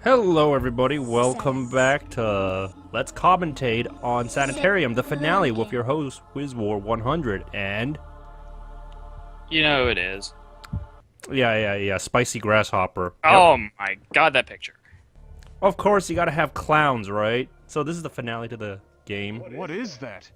Hello everybody, welcome back to Let's Commentate on Sanitarium, the finale with your host, WizWar100, and... You know who it is. Yeah, Spicy Grasshopper. Oh my god, that picture. Of course, you gotta have clowns, right? So this is the finale to the game. What is that?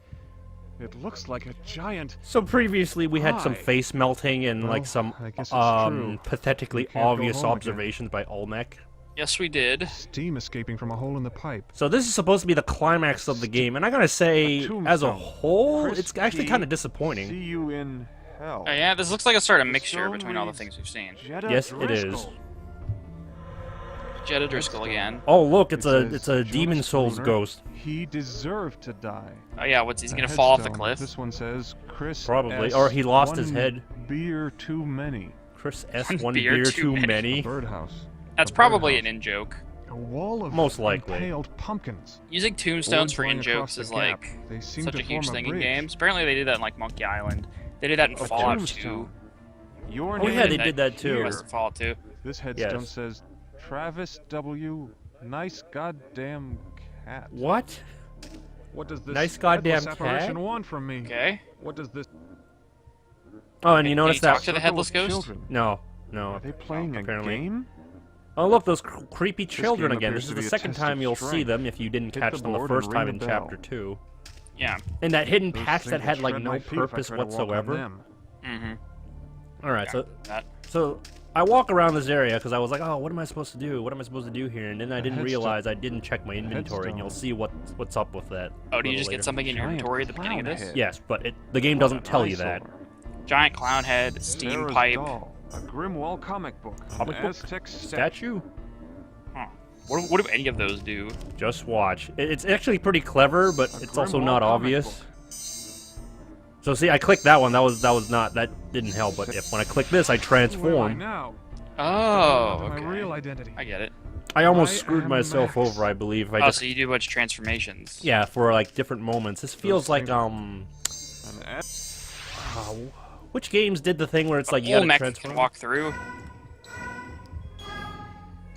It looks like a giant... So previously we had some Hi. face melting and like some I guess it's true. pathetically We can't go obvious home again. observations by Olmec. Yes, we did. Steam escaping from a hole in the pipe. So this is supposed to be the climax of the game, and I gotta say, as a tombstone. whole, Chris it's actually P. kind of disappointing. See you in hell. Oh, yeah, this looks like a sort of mixture Stone between all the reads things we've seen. Jetta Yes, it is. Driscoll. Jetta Driscoll again. Oh look, It it's a says, Demon Jonas Souls Spooner, ghost. He deserved to die. Oh yeah, what's he's The gonna fall off the headstone, cliff? This one says Chris Probably, S. or he lost his one head. Beer too many. Chris S. One One beer beer too too many. many. Birdhouse. That's A probably an birdhouse. in-joke. A wall of Most likely. impaled pumpkins. Using tombstones Boards for lying in-jokes across the is gap. like They seem such to a huge form thing in bridge. games. Apparently they did that in like Monkey Island. They did that in A Fallout 2. tombstone. Your Oh name yeah, they is did that too. here. Yes, in Fallout 2. This headstone Yes. says Travis W. Nice goddamn cat. What? What does this Nice goddamn headless apparition cat? want from me? Okay. What does this Oh, and you Can notice you talk that? to the headless circle of ghost? children? No. Are they playing apparently. a game? Oh look, those creepy children game again. appears This is to the be a second test time of you'll see strength. them if you didn't Hit catch the them the board and first ring time the in bell. Chapter 2. Yeah. And that hidden Those patch things that had will like shred no my feet if I purpose try to walk on whatsoever. them. Mm-hmm. Alright, so That. So I walk around this area because I was like, oh, what am I supposed to do? What am I supposed to do here? And then I A didn't headstone. realize I didn't check my inventory, and you'll headstone. see what's up with that. Oh, do you a just little get something in your Giant inventory at the beginning of clown this? head. Yes, but the game What doesn't an tell you that. eyesore. Giant clown head, steam Sarah's pipe. doll, a Grimwall comic book, Comic an book? Aztec Statue? Huh. What do any of those do? Just watch. It's actually pretty clever, but A it's also Grimwall not comic obvious. So see, I clicked that one. That didn't help. But when I click this, I Who am I transform. now? Oh, My real okay. identity. I get it. I almost I screwed am myself Max. over, I believe. If I Oh, just so you do a bunch of transformations. yeah, for like different moments. This feels like An which games did the thing where it's like you gotta Olmec transform? can walk through.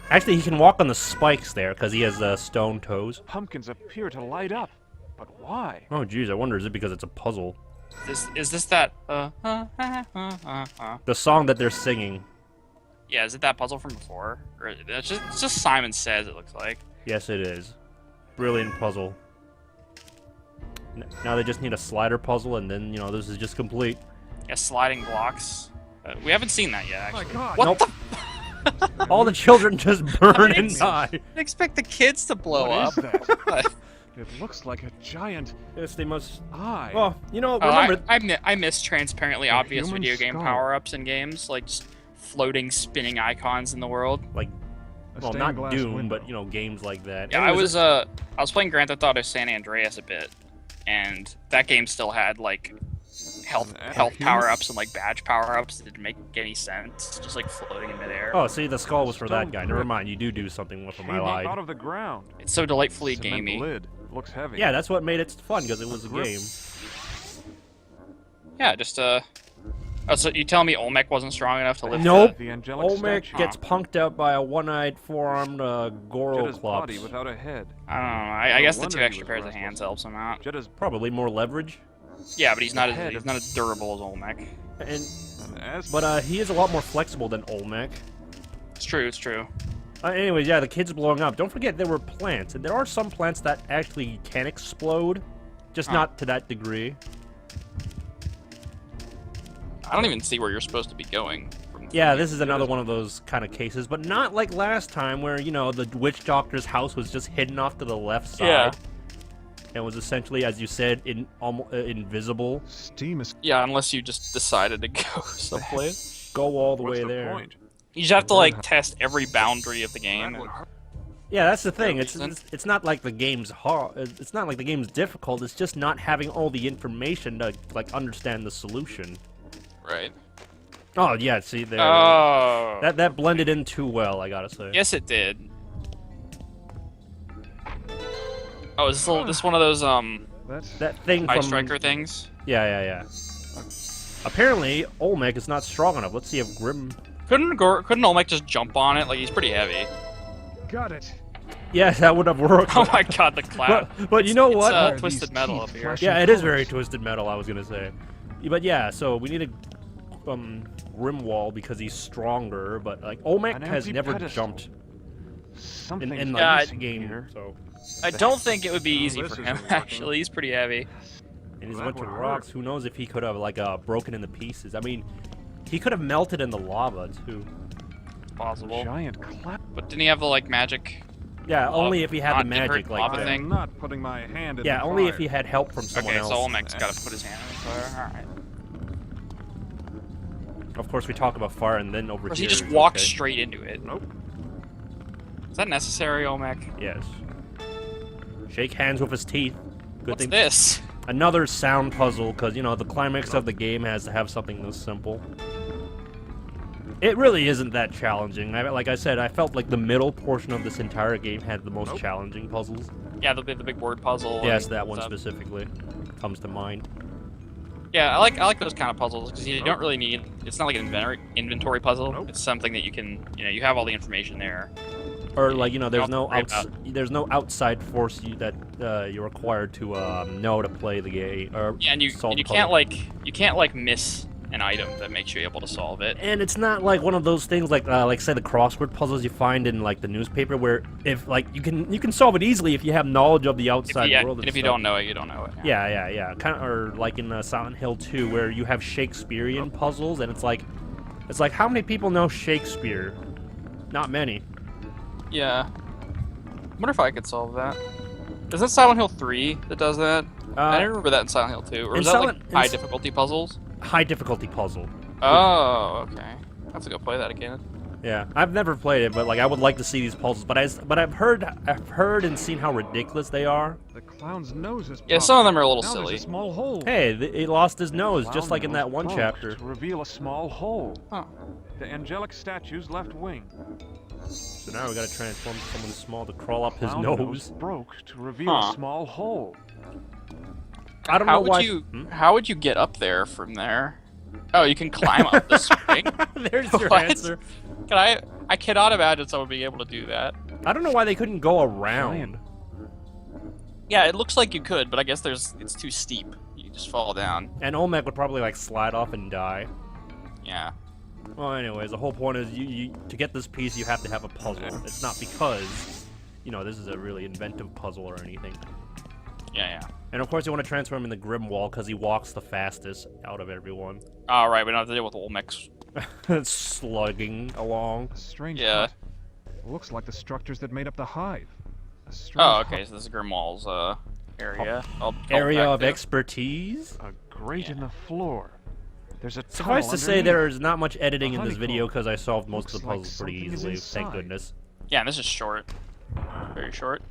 Actually, he can walk on the spikes there because he has stone toes. Pumpkins appear to light up, but why? Oh, geez, I wonder is it because it's a puzzle? Is this that? The song that they're singing. Yeah, is it that puzzle from before? Or it's just Simon Says. It looks like. Yes, it is. Brilliant puzzle. Now they just need a slider puzzle, and then this is just complete. Yeah, sliding blocks. We haven't seen that yet, My actually. God. What Nope. the? All the children just burn and die. I expect the kids to blow What up. is that? It looks like a giant Yes, they must. eye. Well, Oh, remember. I miss transparently obvious human video game skull. power-ups in games, like just floating, spinning icons in the world. Like, A well, stained not glass Doom, window. but games like that. Yeah, Anyways, I was playing Grand Theft Auto San Andreas a bit, and that game still had like health human power-ups and like badge power-ups that didn't make any sense, just like floating in midair. Oh, see, the skull was for that Stone guy. Never brick. mind, you do something with him. Came I up lied. out of the ground. It's so delightfully Cement gamey. lid. Looks heavy. Yeah, that's what made it fun because it was a grip. game. Yeah, just Oh, so you tell me Olmec wasn't strong enough to lift? Nope. The angelic Olmec statue. gets punked out by a one-eyed, four-armed Goro Jetta's body Klops. without a head. I don't know. I No guess the wonder two he extra was pairs of restless. hands helps him out. Jetta's Probably more leverage. Yeah, but he's not head as of- durable as Olmec. And an ass. but he is a lot more flexible than Olmec. It's true. It's true. Anyways, yeah, the kid's blowing up. Don't forget there were plants, and there are some plants that actually can explode, just Huh. not to that degree. I don't even see where you're supposed to be going. Yeah, this is another one of those kind of cases, but not like last time where, the witch doctor's house was just hidden off to the left side. Yeah. And was essentially, as you said, invisible. Steam is Yeah, unless you just decided to go someplace. Go all the What's way the there. point? You just have to like test every boundary of the game. That would hurt. Yeah, that's the thing. No It's, reason. it's not like the game's hard. It's not like the game's difficult. It's just not having all the information to like understand the solution. Right. Oh yeah, see there. Oh. That blended in too well, I gotta say. Yes, it did. Oh, is this one of those That's That thing Ice from Striker things? Yeah. Apparently, Olmec is not strong enough. Let's see if Grim. Couldn't Olmec just jump on it? Like he's pretty heavy. got it. Yeah, that would have worked. Oh my god, the cloud. But you know It's what? twisted metal up here. Yeah, it is very twisted metal, I was gonna say. But yeah, so we need a rim wall because he's stronger, but like Olmec An has empty never pedestal. jumped Something in Yeah, like this game, here. so I don't think it would be Oh, easy this for isn't him, working. actually. He's pretty heavy. and he's a That bunch of would rocks. hurt. Who knows if he could have like broken into pieces. I mean, he could have melted in the lava too. Possible. Giant cloud. But didn't he have the, like, magic? Yeah, only if he had the not different magic like lava that. thing. I'm not putting my hand in Yeah, the only fire. if he had help from someone Okay, else. so Olmec's got to put his hand in the fire. Alright. Of course, we talk about fire, and then over Or does here. he just it's walk okay. straight into it? Nope. Is that necessary, Olmec? Yes. Shake hands with his teeth. Good What's thing. this? Another sound puzzle, because you know the climax of the game has to have something this simple. It really isn't that challenging. Like I said, I felt like the middle portion of this entire game had the most challenging puzzles. Yeah, the big word puzzle. Yes, and that one stuff. specifically comes to mind. Yeah, I like those kind of puzzles because you don't really need. It's not like an inventory puzzle. Nope. It's something that you can, you have all the information there. Or like there's don't no have to worry there's no outside force that you're required to know to play the game or Yeah, and you solve the can't puzzle. miss an item that makes you able to solve it. And it's not like one of those things like say the crossword puzzles you find in like the newspaper where if like you can solve it easily if you have knowledge of the outside world. And if you stuff. don't know it, you don't know it. Yeah. Kind of, or like in Silent Hill 2, where you have Shakespearean puzzles, and it's like how many people know Shakespeare? Not many. Yeah. I wonder if I could solve that. Is that Silent Hill 3 that does that? I didn't remember that in Silent Hill 2. Or in was that Silent- like in high S- difficulty puzzles? High difficulty puzzle. Oh, okay. I have to go play that again. Yeah, I've never played it, but like I would like to see these puzzles. But I've heard and seen how ridiculous they are. The clown's nose is Yeah, popped. some of them are a little Now silly. There's a small hole. Hey, he lost his nose, Clown just like in nose that one broke chapter. To reveal a small hole. Huh. The angelic statue's left wing. So now we gotta transform someone small to crawl up his Clown nose. broke to reveal Huh. a small hole. I don't How know would why. you how would you get up there from there? Oh, you can climb up the spring. There's your What? answer. I cannot imagine someone being able to do that. I don't know why they couldn't go around. Yeah, it looks like you could, but I guess it's too steep. You just fall down. And Olmec would probably like slide off and die. Yeah. Well, anyways, the whole point is you to get this piece, you have to have a puzzle. It's not because, this is a really inventive puzzle or anything. Yeah. And of course, you want to transform him in the Grimwall because he walks the fastest out of everyone. All right, we don't have to deal with Olmec's. Slugging along. A strange Yeah. hut. Looks like the structures that made up the hive. A strange Oh, okay. hut. So this is Grimwall's area. Area back of there. expertise. A grate in the floor. There's a Suffice tunnel to say, underneath. there is not much editing A in this honeycomb. video because I solved most of the Looks like puzzles pretty something is easily. Thank inside. goodness. Yeah, and this is short. Very short.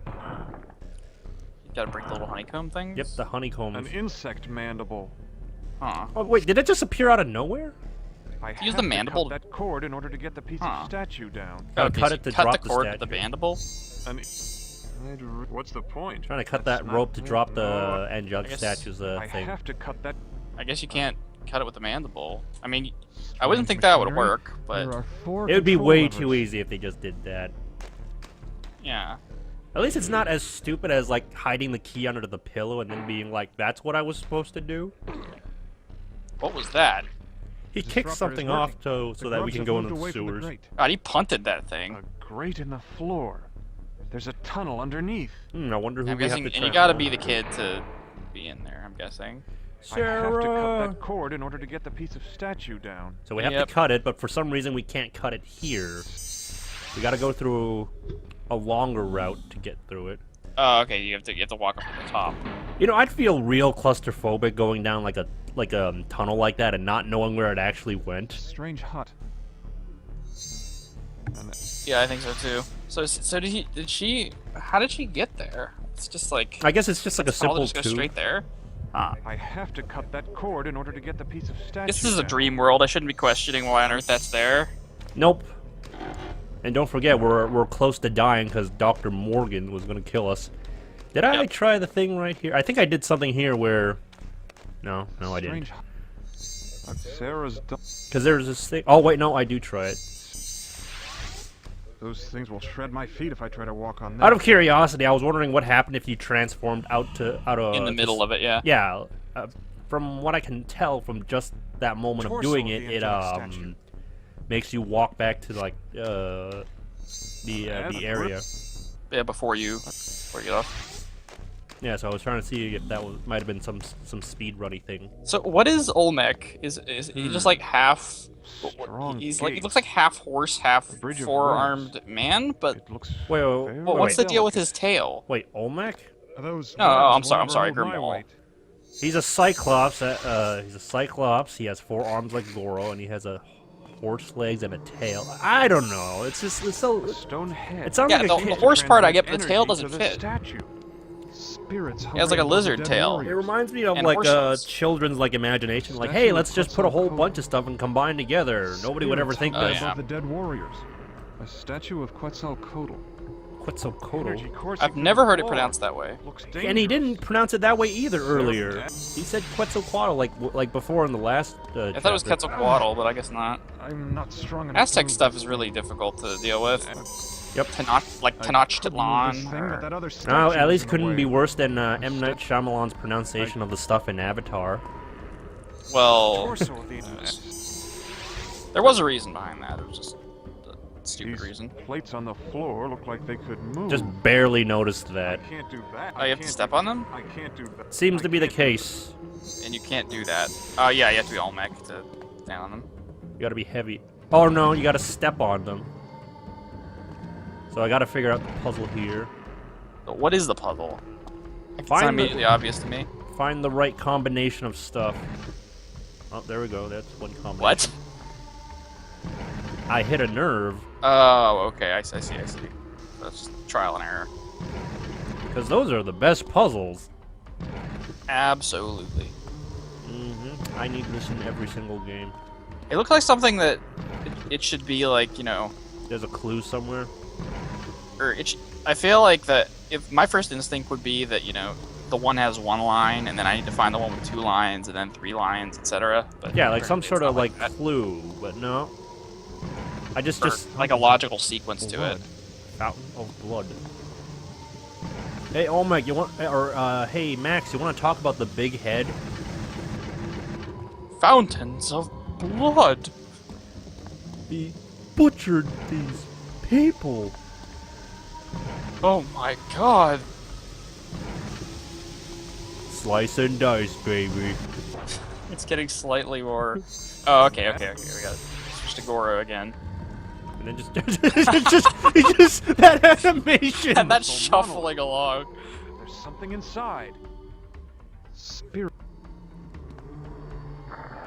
You gotta break the little honeycomb things. Yep, the honeycombs. An insect mandible. Huh. Oh wait, did it just appear out of nowhere? I Use have the to mandible- cut that cord in order to get the piece Huh. of statue down. Gotta Okay, cut so it to you cut drop the the cord with the statue. mandible. What's the point? Trying to cut That's that not rope to it. drop the No, angelic I guess statue's I thing. have to cut that. I guess you can't cut it with the mandible. I mean, I wouldn't think that would machinery. work, but There are 4 It would be control way levers. too easy if they just did that. yeah. At least it's not as stupid as like hiding the key under the pillow and then being like, "That's what I was supposed to do." What was that? He The kicked disruptor is something working. off so The that we grubs can have go moved into the away from sewers. grate. God, he punted that thing. A grate in the floor. There's a tunnel underneath. I wonder who I'm we have guessing, to and you try. gotta be the kid to be in there. I'm guessing. I have to cut Sarah. that cord in order to get the piece of statue down. So we have Yep. to cut it, but for some reason we can't cut it here. We gotta go through a longer route to get through it. Oh, okay. You have to walk up to the top. I'd feel real claustrophobic going down like a tunnel like that and not knowing where it actually went. Strange hut. And Yeah, I think so too. So did she? How did she get there? It's just like. I guess it's just like a does tunnel simple just go tube. straight there. Huh. I have to cut that cord in order to get the piece of statue This is a down. dream world. I shouldn't be questioning why on earth that's there. Nope. And don't forget, we're close to dying because Dr. Morgan was gonna kill us. Did I Yep. try the thing right here? I think I did something here where... No, I didn't. Strange hut. Sarah's Because there's this thing... Oh, wait, no, I do try it. Those things will shred my feet if I try to walk on them. Out of curiosity, I was wondering what happened if you transformed out of In the middle of it, yeah. Yeah. From what I can tell from just that moment of doing it, it makes you walk back to like the area. Yeah, before you get off. Yeah, so I was trying to see if that might have been some speedrunny thing. So what is Olmec? Is he just like half? Strong He's gate. like, he looks like half horse, half Bridge of four-armed man. But It looks Wait, what's the deal with his tail? Wait, Olmec? Those No, I'm webs sorry, will I'm sorry, never hold my Grimwall. weight. He's a Cyclops. He's a Cyclops. He has 4 arms like Goro, and he has a horse legs and a tail. I don't know. It's so. A stone head. It sounds Yeah, like the a kid. horse part I get, but the Energy tail to doesn't the fit. Statue. Spirits He has like a hovering over lizard dead tail. It warriors. reminds me of And like horses. children's like imagination. Like, Statue hey, of let's just put a whole Quetzalcoatl. bunch of stuff and combine together. Nobody would ever think Spirits this. yeah. above the dead warriors. A statue of Quetzalcoatl. Quetzalcoatl. Energy coursing I've through never the heard it floor. pronounced that way. Looks And he dangerous. didn't pronounce it that way either earlier. dead. He said Quetzalcoatl like before in the last. I thought it was chapter. Quetzalcoatl, but I guess not. I'm not strong enough. Aztec to stuff move is really difficult to deal with. Yep. Tenochtitlan. No, at least couldn't be worse than M. Night Shyamalan's pronunciation of the stuff in Avatar. Well, there was a reason behind that. It was just a stupid These reason. plates on the floor look like they could move. Just barely noticed that. I can't do that. Oh, you have to step on them? I can't do that. Seems to be the case. And you can't do that. Oh, yeah, you have to be Olmec to stand on them. You gotta be heavy. Oh no, you gotta step on them. So I gotta figure out the puzzle here. But what is the puzzle? It's Find not the- immediately obvious to me. Find the right combination of stuff. Oh, there we go. That's one combination. What? I hit a nerve Oh, okay, I see. That's trial and error. because those are the best puzzles. Absolutely. I need this in every single game. It looks like something that it should be like, you know, There's a clue somewhere. or I feel like that if my first instinct would be that, you know, the one has 1 line and then I need to find the one with 2 lines and then 3 lines, etc. But Yeah, like some it's sort not of like that. clue, but no. I just Or like a logical sequence to it. Fountain of blood. Hey, Olmec, you want, or hey, Max, you want to talk about the big head? Fountains of blood. He butchered these people. Oh my god. Slice and dice, baby. It's getting slightly more. Oh, okay. We got it. Switch to Goro again. And then just that animation. And that's shuffling along. There's something inside. Spirit.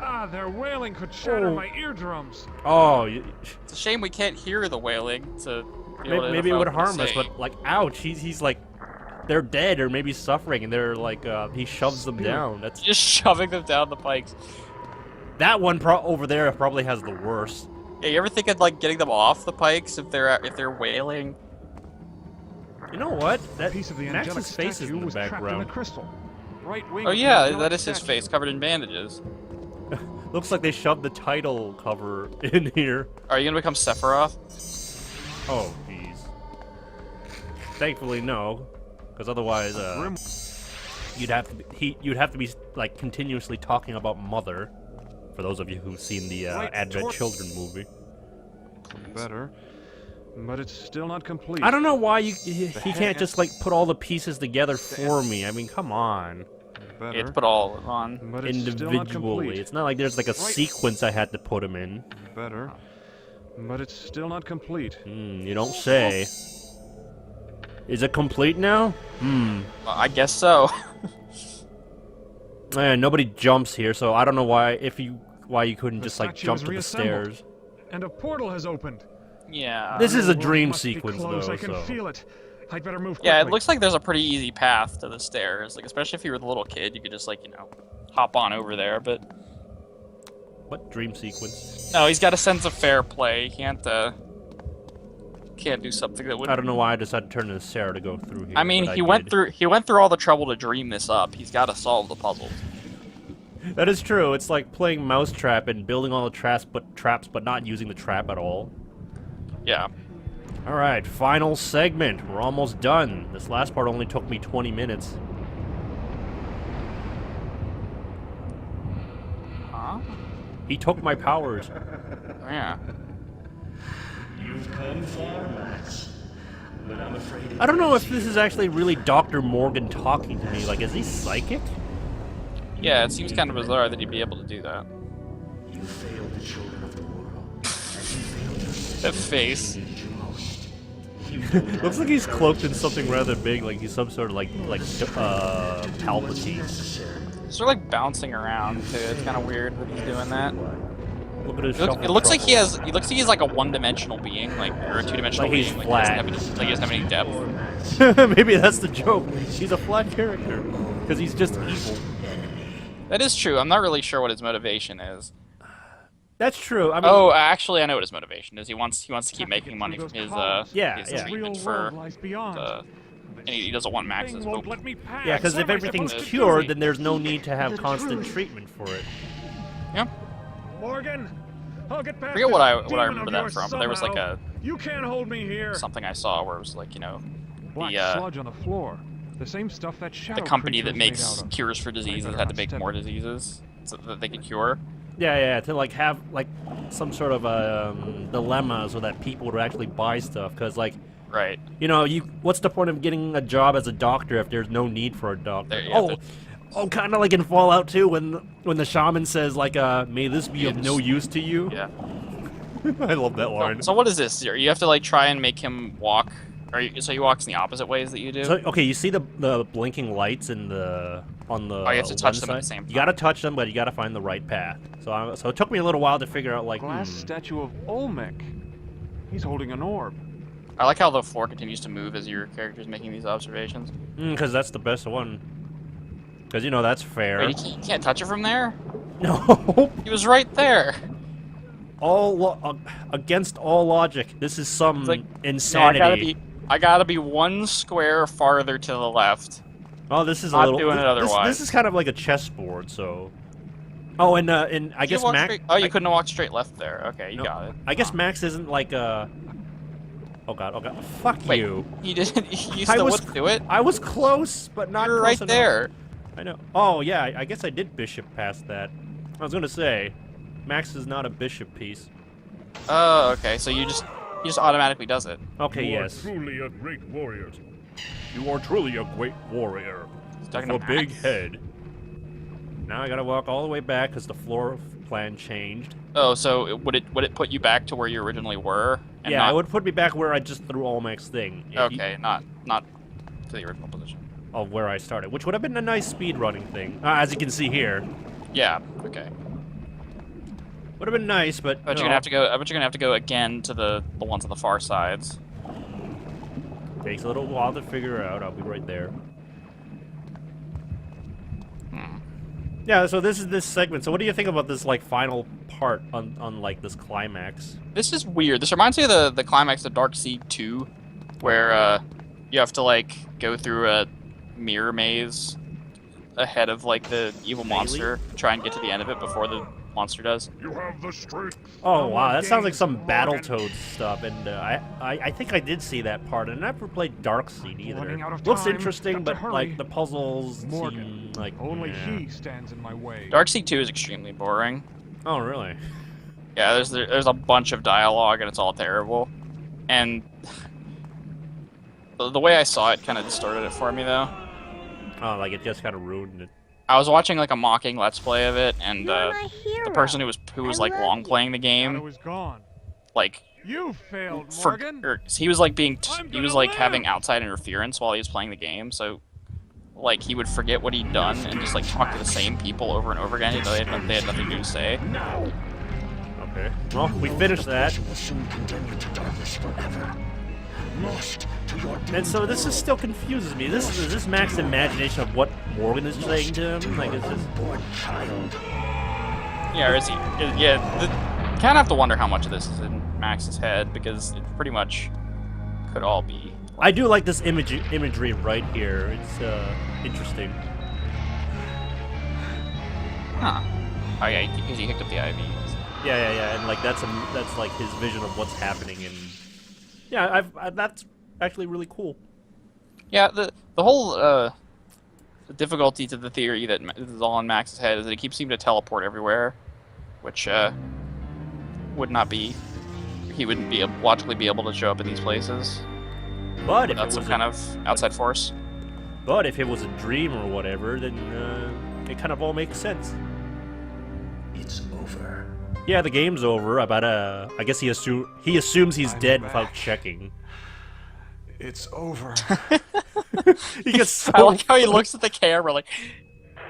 Ah, their wailing could shatter Oh. my eardrums. Oh, It's a shame we can't hear the wailing to. Be able to maybe it identify would what harm they're us, but saying. like, ouch! He's like, they're dead or maybe suffering, and they're like, he shoves them down. That's Just shoving them down the pikes. that one over there probably has the worst. Yeah, you ever think of like getting them off the pikes if they're wailing? You know what? That Piece of the angelic Max's face is statue in the was trapped in a background. crystal. Right wing Oh of the yeah, angelic that is his statue. face covered in bandages. Looks like they shoved the title cover in here. Are you gonna become Sephiroth? Oh, jeez. Thankfully, no, because otherwise, Grim- you'd have to be like continuously talking about Mother. For those of you who've seen the Right Advent toward- Children movie, Better, but it's still not complete. I don't know why he head- can't just like put all the pieces together for me. I mean, come on, Better, You have to put all of it on. but it's still not individually. complete. It's not like there's like a sequence I had to put them in. Better, but it's still not complete. You don't say. Is it complete now? Well, I guess so. Nobody jumps here, so I don't know why you couldn't The just like statue jump is to the reassembled. stairs. And a portal has opened. Yeah. This is a The world dream must be sequence, close. though, I can so- feel it. I'd better move quickly. Yeah, it looks like there's a pretty easy path to the stairs. Like, especially if you were the little kid, you could just like, you know, hop on over there. But What dream sequence? no, he's got a sense of fair play. He can't do something that would. I don't know why I decided to turn to Sarah to go through here. I mean, but he did. went through all the trouble to dream this up. He's got to solve the puzzle. That is true. It's like playing Mousetrap and building all the traps, but not using the trap at all. Yeah. All right, final segment. We're almost done. This last part only took me 20 minutes. Huh? He took my powers. Oh, yeah. You've come far, Max. But I'm afraid I don't know if this is actually really Dr. Morgan talking to me. Like, is he psychic? Yeah, it seems kind of bizarre that he'd be able to do that. you failed the children of the world. As you failed yourself. That face. You needed you most. Looks like he's cloaked in something rather big, like he's some sort of Palpatine. Necessary. Sort of like bouncing around too. It's kind of weird that he's doing that. Look at his It looks like he has. He looks like he's like a one-dimensional being, like or a two-dimensional Like he's being. flat. He doesn't have any depth. Maybe that's the joke. He's a flat character. Because he's just evil. That is true. I'm not really sure what his motivation is. That's true. I mean, Oh, actually, I know what his motivation is. He wants to keep making money from his Yeah, his yeah. treatment for and he doesn't want Max's hope. yeah, because if everything's cured, then there's no need to have constant treatment for it. Yeah. Morgan, I'll get past I forget what I this demon remember of that yours from, but there was like somehow. a You can't hold me here. something I saw where it was like Black the sludge on the floor. The same stuff that shadow company that creature was made makes out of. cures for diseases had to make more diseases so that they could cure. Yeah, yeah, to like have like some sort of dilemma so that people would actually buy stuff. Because like, Right. you know, what's the point of getting a job as a doctor if there's no need for a doctor? There, yeah, Oh, kind of like in Fallout 2 when the shaman says like, may this be of no use to you. Yeah. I love that line. So what is this? You have to like try and make him walk. So he walks in the opposite ways that you do. So, okay, you see the blinking lights on the Oh, you have to touch them at one the same side? time. You gotta touch them, but you gotta find the right path. So it took me a little while to figure out like, Glass statue of Olmec. He's holding an orb. I like how the floor continues to move as your character's making these observations. because that's the best one. Because you know that's fair. Wait, you can't touch it from there? No, He was right there. against all logic. This is some It's like, insanity. No, I gotta be one square farther to the left. Oh, this is a Not little. doing it This otherwise. is kind of like a chessboard. So. Oh, and I guess walk Max. straight- Oh, you couldn't walk straight left there. Okay, you No, got it. I guess Max isn't like a. Oh god! Fuck Wait, you! you didn't. You I still was- wouldn't do it. I was close, but not. You're close right enough. there. I know. Oh yeah, I guess I did bishop past that. I was gonna say, Max is not a bishop piece. Oh, okay. So he just automatically does it. Okay, You are yes. truly a great warrior. You are truly a great warrior. He's talking With to a big Max. head. Now I gotta walk all the way back because the floor plan changed. Oh, so would it put you back to where you originally were? And Yeah, not, it would put me back where I just threw Olmec's thing. If you- Okay, not to the original position. of where I started, which would have been a nice speed running thing. As you can see here. Yeah. Okay. Would have been nice, but. But you you're know, gonna have to go. I bet you're gonna have to go again to the ones on the far sides. Takes a little while to figure out. I'll be right there. Hmm. Yeah, so this is this segment. So what do you think about this like final part on like this climax? This is weird. This reminds me of the climax of Dark Seed 2, where you have to like go through a mirror maze ahead of like the evil monster, try and get to the end of it before the monster does. You have the strength. Oh of wow, a that sounds like game, some Morgan. Battletoads stuff, and I think I did see that part, and I never played Dark Seed either. Running out of Looks time. interesting, Got but to hurry. like the puzzles Morgan. seem like Only yeah. he stands in my way. Dark Seed 2 is extremely boring. Oh really? Yeah, there's a bunch of dialogue and it's all terrible, and the way I saw it kind of distorted it for me though. Oh, like it just kind of ruined it. I was watching like a mocking Let's Play of it, and You're my hero. the person who was like love long you. playing the Shadow game, is gone. like You failed, for, Morgan. he was like being I'm he was gonna like having live. outside interference while he was playing the game, so like he would forget what he'd done and just like talk to the same people over and over again, even though they had nothing new to say. Okay. Well, we finished that. You will soon condemn you to darkness forever. Lost to your And so this is still confuses me. Is this Max's imagination of what Morgan is saying to him? Like, is this... born child. Yeah, or is he? Yeah, kind of have to wonder how much of this is in Max's head because it pretty much could all be. I do like this imagery right here. It's interesting. Huh. Oh yeah, because he hooked up the IV. Yeah, and like that's like his vision of what's happening in Yeah, that's actually really cool. Yeah, the whole difficulty to the theory that is all in Max's head is that he keeps seeming to teleport everywhere, which would not be. He wouldn't be logically be able to show up in these places But if it without was some kind of outside force. But if it was a dream or whatever, then it kind of all makes sense. It's over. Yeah, the game's over. But I guess he assumes he's I'm dead back. without checking. It's over. He gets so. I like how he looks at the camera like,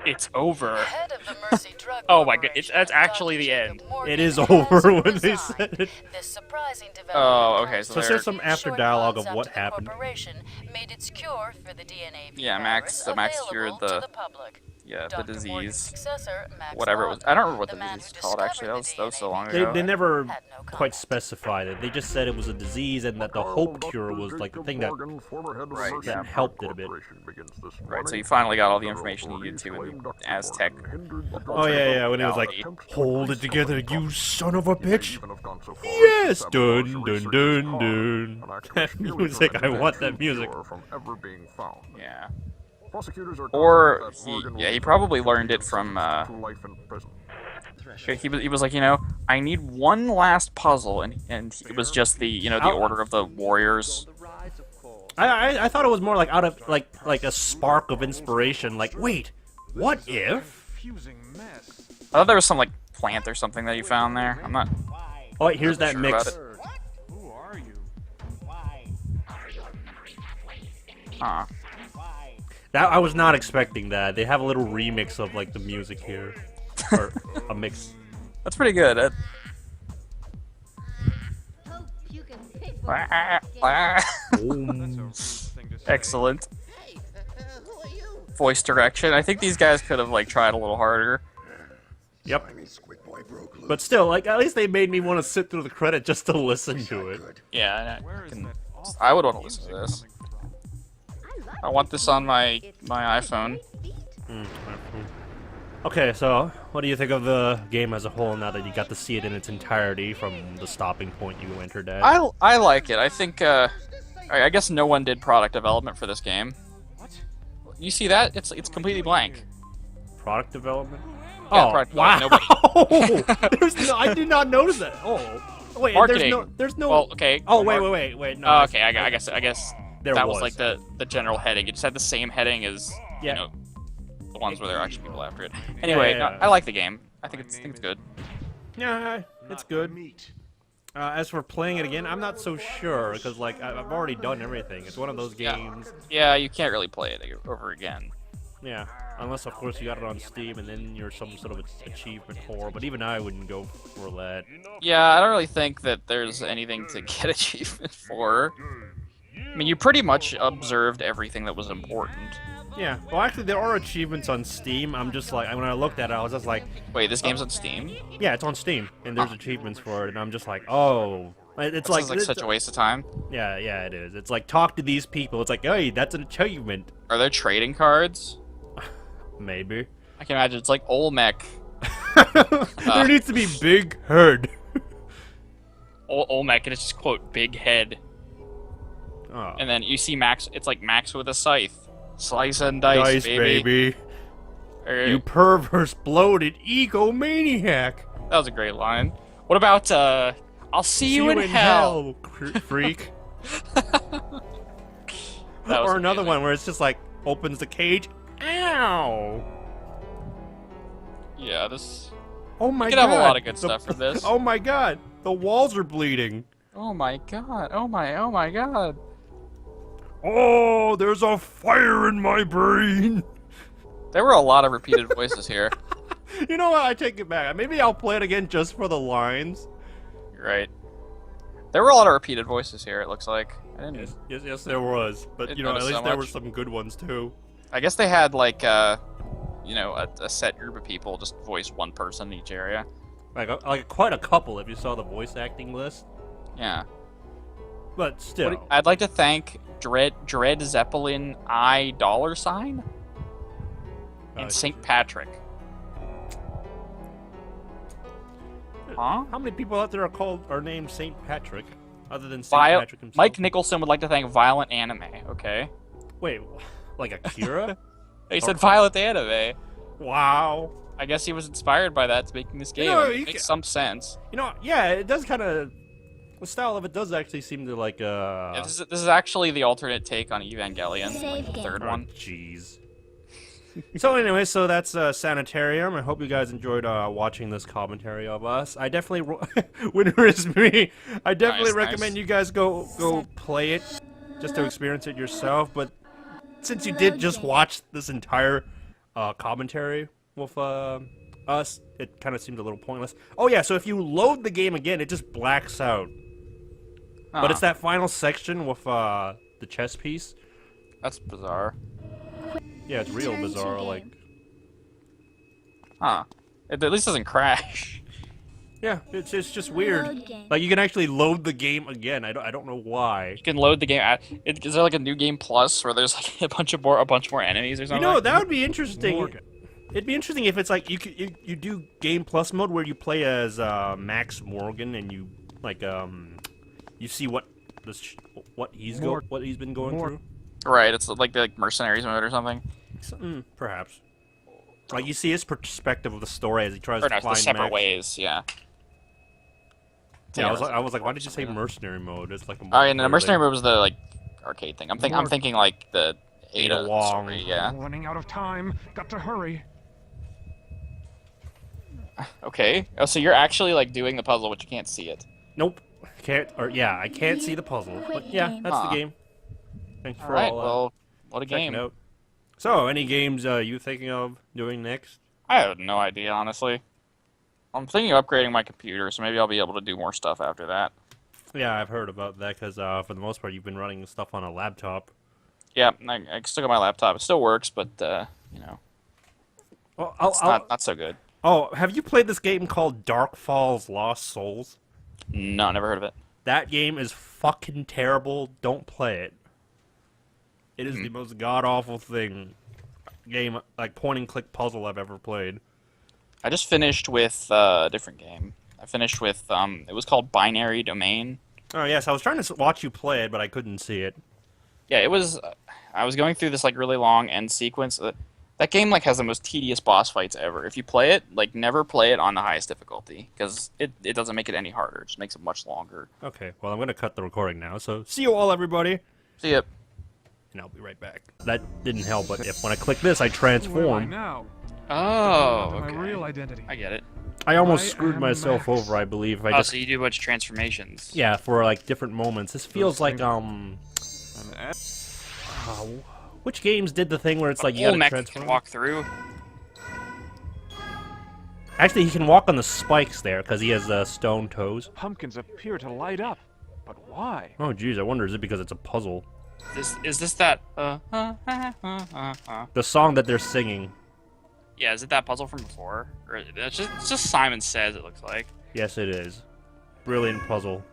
it's over. Head of the Mercy Drug Oh my god, Corporation, that's actually the Dr. end. Jacob Morgan It is has over when they resigned. said it. This surprising Oh, development okay, comes so So they're- there's some after short dialogue months of what after the happened. corporation made its cure for the DNA Yeah, Max virus cured available the- to the public. Yeah, the Dr. Morgan's disease. successor, Max Whatever it was. Lawton, I don't remember what the the man disease who is called, actually. That discovered was the so long DNA They, ago. they never had no quite comment. specified it. They just said it was a disease and that the hope cure was like the thing that that helped it a bit. Right, so you finally got all the information you needed to in the Aztec. Oh yeah, when it was like, reality. hold it together, you son of a bitch. Yes, dun dun dun dun. That music, I want that music. Yeah. Or he probably learned it from he was like, I need one last puzzle, and it was just the the order of the warriors. I thought it was more like out of like a spark of inspiration. Like, wait, what if? Confusing mess. I thought there was some like plant or something that he found there. I'm not. Oh, wait, here's that Sure mix. about it. Who are you? Huh. That I was not expecting that. They have a little remix of like the music here, or a mix. That's pretty good. Hope you can pay for Ah, this game. ah. Thing to say. Excellent Hey, who are you? voice direction. I think these guys could have like tried a little harder. Yep. But still, like at least they made me want to sit through the credit just to listen to it. Yeah, Where is that awful I would want to listen to this. coming from? I like I want this on my It's iPhone. great feat. Okay, so what do you think of the game as a whole now that you got to see it in its entirety from the stopping point you entered at? I like it. I think I guess no one did product development for this game. What? You see that? It's completely blank. Product development? Yeah, Oh, product wow! development, I did not notice that. Oh, wait, Marketing. there's no. Well, okay. Oh, wait. No. Oh, okay, I guess There that was. was like the general heading. It just had the same heading as Yeah. the ones where there are actually people after it. Anyway, yeah, no, yeah. I like the game. I think it's good. Yeah, it's Not good. Meat. As for playing it again, I'm not so sure because like I've already done everything. It's one of those Yeah. games. Yeah, you can't really play it over again. Yeah, unless of course you got it on Steam and then you're some sort of achievement whore. But even I wouldn't go for that. Yeah, I don't really think that there's anything to get achievement for. I mean, you pretty much observed everything that was important. Yeah. Well, actually, there are achievements on Steam. I'm just like when I looked at it, I was just like, Wait, this game's on Steam? yeah, it's on Steam and there's achievements for it, and I'm just like, oh. It's This like, is like such a waste of time. yeah, it is. It's like talk to these people. It's like, hey, that's an achievement. Are there trading cards? Maybe. I can imagine it's like Olmec. There needs to be big head. Olmec, and it's just quote big head. Oh. And then you see Max. It's like Max with a scythe. Slice and dice, Dice, baby. baby. Or- You perverse, bloated egomaniac. that was a great line. What about I'll see you in hell. Freak. That was Or another amazing. one where it's just like opens the cage. Ow. Yeah, this. Oh my could god. have a lot of good The- stuff from this. Oh my god. The walls are bleeding. Oh my god. Oh my god. Oh, there's a fire in my brain. There were a lot of repeated voices here. You know what? I take it back. Maybe I'll play it again just for the lines. You're right. There were a lot of repeated voices here. It looks like. I didn't. Yes, there was. But Didn't you know, at notice least so there were much. some good ones too. I guess they had like a set group of people just voice one person in each area. Like quite a couple if you saw the voice acting list. Yeah. But still. I'd like to thank Dread Zeppelin I $, and St. Patrick. Huh? How many people out there are named Saint Patrick? Other than St. Patrick himself. Mike Nicholson would like to thank Violent Anime. Okay. Wait, like Akira? He said Violent Anime. Wow. I guess he was inspired by that to making this game. know, It you makes some sense. You know, yeah, it does kind of. The style of it does actually seem to like. Yeah, this is actually the alternate take on Evangelion, like the third one. Jeez. So anyway, so that's Sanitarium. I hope you guys enjoyed watching this commentary of us. I definitely, winner is me. I definitely recommend you guys go play it, just to experience it yourself. But since you did just watch this entire commentary with us, it kind of seemed a little pointless. Oh yeah, so if you load the game again, it just blacks out. But it's that final section with the chess piece. That's bizarre. Yeah, it's real bizarre, like... Huh. It at least doesn't crash. Yeah, it's just weird. Like, you can actually load the game again. I don't know why. You can load the game. Is there like a new game plus where there's like a bunch more enemies or something? You know, that would be interesting. It'd be interesting if it's like you do game plus mode where you play as Max Morgan and you like you see what he's been going through. Right, it's like the mercenaries mode or something. Perhaps. Like you see his perspective of the story as he tries to find the separate Max. ways, yeah. Yeah, I was like, why did you say mercenary mode? It's like a and the mercenary mode was the like arcade thing. I'm thinking like the Ada Wong. story, yeah. Running out of time. Got to hurry. Okay. Oh, so you're actually like doing the puzzle, but you can't see it. Nope. I can't see the puzzle. But yeah, that's the game. Thanks for all well, what a game. out. So, any games you thinking of doing next? I have no idea, honestly. I'm thinking of upgrading my computer, so maybe I'll be able to do more stuff after that. Yeah, I've heard about that because for the most part, you've been running stuff on a laptop. Yeah, I still got my laptop. It still works, but you know, Well, it's not so good. Oh, have you played this game called Dark Falls Lost Souls? No, never heard of it. That game is fucking terrible. Don't play it. It is the most god-awful game, like point-and-click puzzle I've ever played. I just finished with a different game. I finished with it was called Binary Domain. Oh yes, I was trying to watch you play it, but I couldn't see it. Yeah, it was. I was going through this like really long end sequence. That game like has the most tedious boss fights ever. If you play it, like never play it on the highest difficulty because it doesn't make it any harder. It just makes it much longer. Okay, well I'm gonna cut the recording now. So see you all, everybody. See ya. And I'll be right back. That didn't help, but when I click this, I Where am I transform. now? Oh, My okay. real identity. I get it. I almost I screwed am myself Max. over, I believe. If I Oh, just so you do a bunch of transformations. yeah, for like different moments. This feels like An which games did the thing where it's like you gotta Olmec transform? can walk through. Actually, he can walk on the spikes there because he has stone toes. Pumpkins appear to light up, but why? Oh, geez, I wonder is it because it's a puzzle? Is this that? The song that they're singing. Yeah, is it that puzzle from before? Or it's just Simon Says. It looks like. Yes, it is. Brilliant puzzle.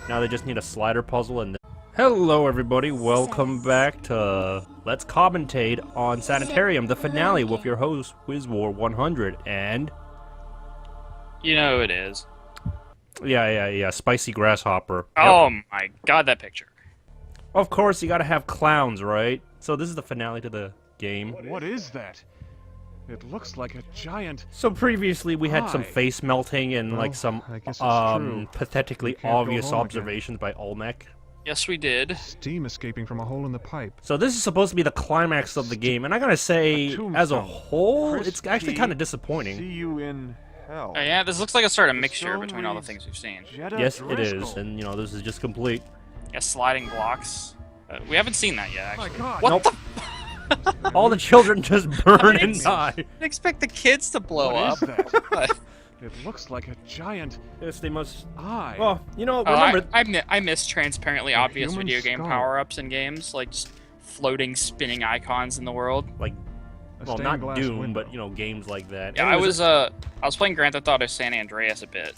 Now they just need a slider puzzle and. Hello, everybody. Welcome back to Let's Commentate on Sanitarium, the finale, with your host WizWar100 and. You know who it is. Yeah. Spicy Grasshopper. Oh my god, that picture. Of course, you gotta have clowns, right? So this is the finale to the game. What is that? It looks like a giant. So previously we had some Hi. face melting and Well, like some I guess it's true. pathetically We can't go obvious home again. observations by Olmec. Yes, we did. Steam escaping from a hole in the pipe. So this is supposed to be the climax of the game, and I gotta say, A as a tombstone. whole, Chris it's actually P. kind of See disappointing. you in hell. Oh, yeah, this looks like a sort of The mixture stone between all the reads things we've seen. Jetta Yes, it is, Driscoll. and you know this is just complete. Yeah, sliding blocks. We haven't seen that yet, My actually. God. What Nope. the? All the children just burn and Thanks. die. I expect the kids to blow What up. is that? But- It looks like a giant Yes, they must. eye. Well, you know, Oh, remember. I miss transparently A obvious human video game skull. power-ups in games, like just floating, spinning icons in the world. Like, A well, stained not glass Doom, window. but you know, games like that. Yeah, Anyways, I was playing Grand Theft Auto San Andreas a bit,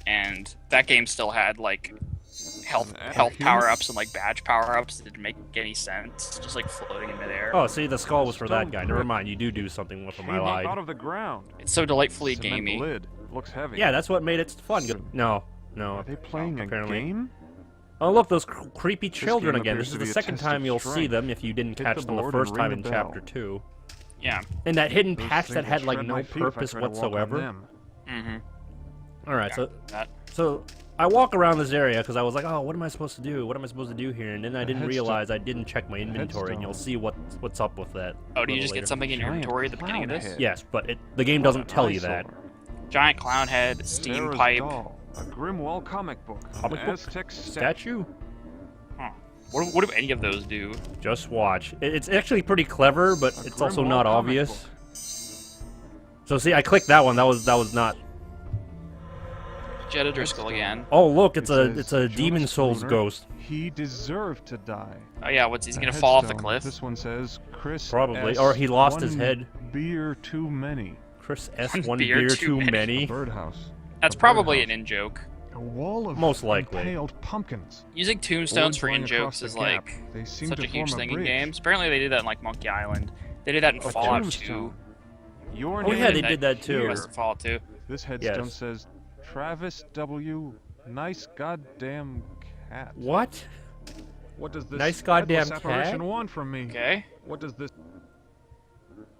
and that game still had like health human- power-ups and like badge power-ups that didn't make any sense, just like floating in midair. Oh, see, the skull was for that Stone guy. brick. Never mind, you do something with him. I Came up lied. out of the ground. It's so delightfully Cement gamey. lid. Looks heavy. Yeah, that's what made it fun. No, No. Are they playing a apparently. game? Oh, look, those creepy children game again. appears This is to the be a second test of time you'll see strength. them if you didn't Hit catch the them the board first and time ring in the bell. Chapter 2. Yeah. And that hidden Those patch things that had, will like, shred no my teeth if I purpose try to walk on whatsoever. them. Mm-hmm. Alright, so That. So I walk around this area because I was like, oh, what am I supposed to do? What am I supposed to do here? And then I A didn't headstone. realize I didn't check my inventory, and you'll Headstone. see what's up with that. Oh, do you a just little get something in your Giant inventory at the beginning of clown this? head. Yes, but the game What doesn't an tell you that. eyesore. Giant clown head, steam Sarah's pipe. doll, a Grimwall comic book, Comic an book? Aztec Statue? Huh. What do any of those do? Just watch. It's actually pretty clever, but A it's also Grimwall not comic obvious. book. So see, I clicked that one. That was not. Jetta Driscoll again. Oh look, it's It a says, it's a Demon "Jonas Souls Bruner, ghost. He deserved to die. Oh yeah, what's he's A gonna fall off the headstone. cliff? This one says Chris. Probably. S. Or he lost his one head. Beer too many. Chris S. One One beer beer too too many. many. Birdhouse. That's A probably an birdhouse. in-joke. A wall of Most likely. impaled pumpkins. Using tombstones Boards for running across in-jokes the is gap. like They seem such to a huge form thing in bridge. games. Apparently they did that in like Monkey Island. They did that in A Fallout tombstone. 2. Your Oh, name yeah, they That did that too. was in Fallout 2. This headstone Yes. says Travis W. Nice goddamn cat. What? What does this Nice goddamn headless apparition cat? want from me? Okay. What does this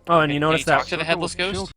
Oh, and you Can notice you talk that to the headless ghost?